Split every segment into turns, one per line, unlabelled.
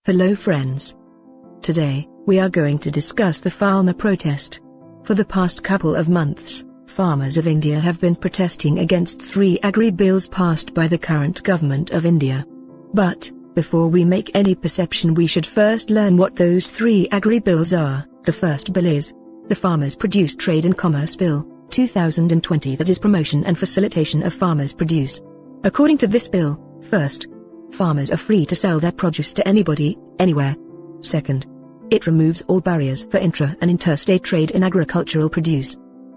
Hello friends. Today, we are going to discuss the farmer protest. For the past couple of months, farmers of India have been protesting against 3 agri-bills passed by the current government of India. But, before we make any perception, we should first learn what those 3 agri-bills are. The first bill is the Farmers Produce Trade and Commerce Bill, 2020, that is promotion and facilitation of farmers' produce. According to this bill, first, farmers are free to sell their produce to anybody, anywhere. Second, it removes all barriers for intra- and interstate trade in agricultural produce.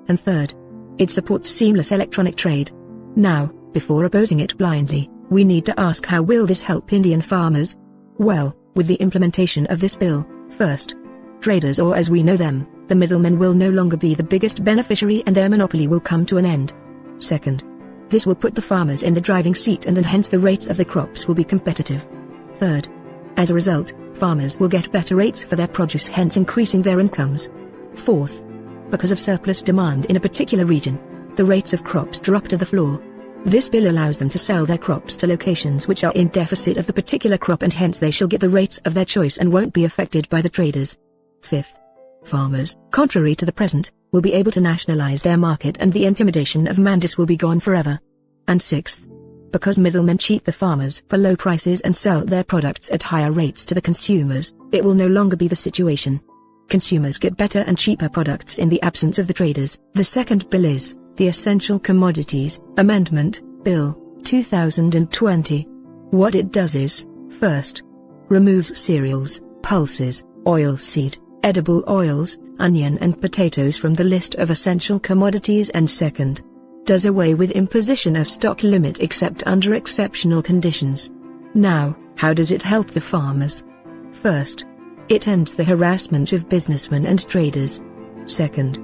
And third, it supports seamless electronic trade. Now, before opposing it blindly, we need to ask, how will this help Indian farmers? Well, with the implementation of this bill, first, traders, or as we know them, the middlemen, will no longer be the biggest beneficiary and their monopoly will come to an end. Second, this will put the farmers in the driving seat and hence the rates of the crops will be competitive. Third, as a result, farmers will get better rates for their produce, hence increasing their incomes. Fourth, because of surplus demand in a particular region, the rates of crops drop to the floor. This bill allows them to sell their crops to locations which are in deficit of the particular crop, and hence they shall get the rates of their choice and won't be affected by the traders. Fifth, farmers, contrary to the present, will be able to nationalize their market and the intimidation of mandis will be gone forever. And sixth, because middlemen cheat the farmers for low prices and sell their products at higher rates to the consumers, it will no longer be the situation. Consumers get better and cheaper products in the absence of the traders. The second bill is the Essential Commodities Amendment Bill, 2020. What it does is, first, removes cereals, pulses, oilseed, edible oils, onion and potatoes from the list of essential commodities, and second, does away with imposition of stock limit except under exceptional conditions. Now, how does it help the farmers? First, it ends the harassment of businessmen and traders. Second,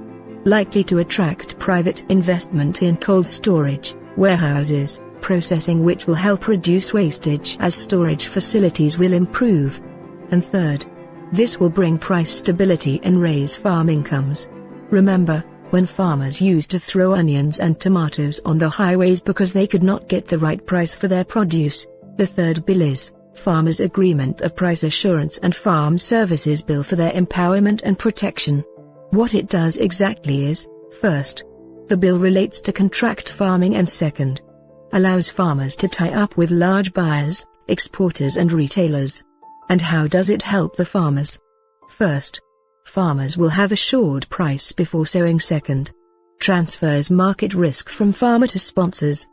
likely to attract private investment in cold storage, warehouses, processing, which will help reduce wastage as storage facilities will improve. And third, this will bring price stability and raise farm incomes. Remember, when farmers used to throw onions and tomatoes on the highways because they could not get the right price for their produce. The third bill is Farmers' Agreement of Price Assurance and Farm Services Bill for their empowerment and protection. What it does exactly is, first, the bill relates to contract farming, and second, allows farmers to tie up with large buyers, exporters and retailers. And how does it help the farmers? First, farmers will have assured price before sowing. Second, transfers market risk from farmer to sponsors.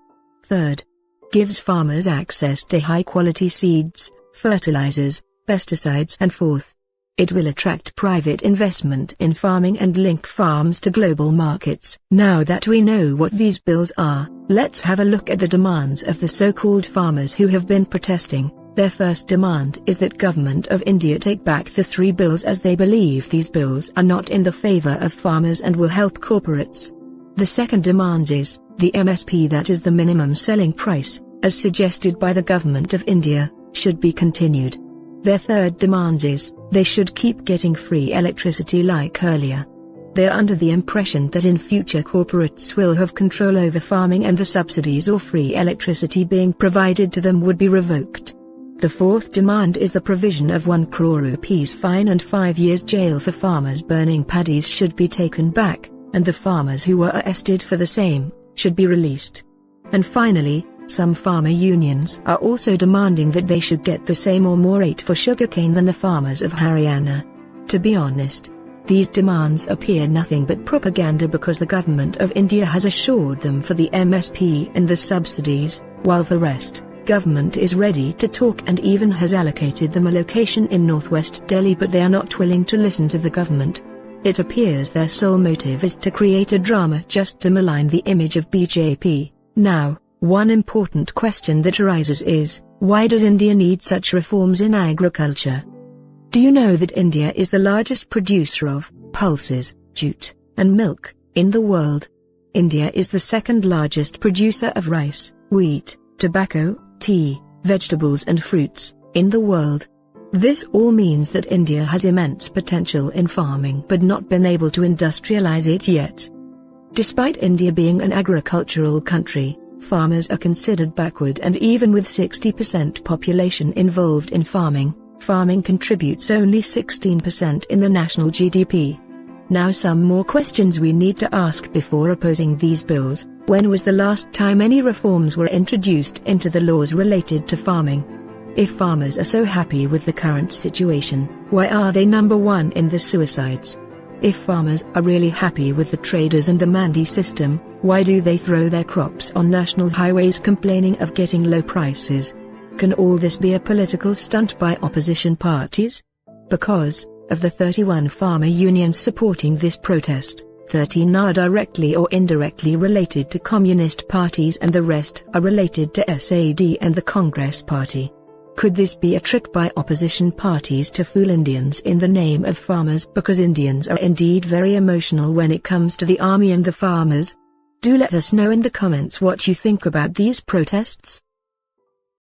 Third, gives farmers access to high-quality seeds, fertilizers, pesticides, and fourth, it will attract private investment in farming and link farms to global markets. Now that we know what these bills are, let's have a look at the demands of the so-called farmers who have been protesting. Their first demand is that Government of India take back the 3 bills, as they believe these bills are not in the favor of farmers and will help corporates. The second demand is the MSP, that is the minimum selling price, as suggested by the Government of India, should be continued. Their third demand is they should keep getting free electricity like earlier. They are under the impression that in future corporates will have control over farming and the subsidies or free electricity being provided to them would be revoked. The fourth demand is the provision of 1 crore rupees fine and 5 years jail for farmers burning paddies should be taken back, and the farmers who were arrested for the same should be released. And finally, some farmer unions are also demanding that they should get the same or more rate for sugarcane than the farmers of Haryana. To be honest, these demands appear nothing but propaganda, because the Government of India has assured them for the MSP and the subsidies, while for the rest, government is ready to talk and even has allocated them a location in northwest Delhi, but they are not willing to listen to the government. It appears their sole motive is to create a drama just to malign the image of BJP. Now, one important question that arises is, why does India need such reforms in agriculture? Do you know that India is the largest producer of pulses, jute, and milk in the world? India is the second largest producer of rice, wheat, tobacco, tea, vegetables and fruits in the world. This all means that India has immense potential in farming but not been able to industrialize it yet. Despite India being an agricultural country, farmers are considered backward, and even with 60% population involved in farming, Farming contributes only 16% in the national GDP. Now some more questions we need to ask before opposing these bills. When was the last time any reforms were introduced into the laws related to farming? If farmers are so happy with the current situation, why are they number one in the suicides? If farmers are really happy with the traders and the mandi system, why do they throw their crops on national highways complaining of getting low prices? Can all this be a political stunt by opposition parties? Because of the 31 farmer unions supporting this protest, 13 are directly or indirectly related to communist parties and the rest are related to SAD and the Congress Party. Could this be a trick by opposition parties to fool Indians in the name of farmers, because Indians are indeed very emotional when it comes to the army and the farmers? Do let us know in the comments what you think about these protests.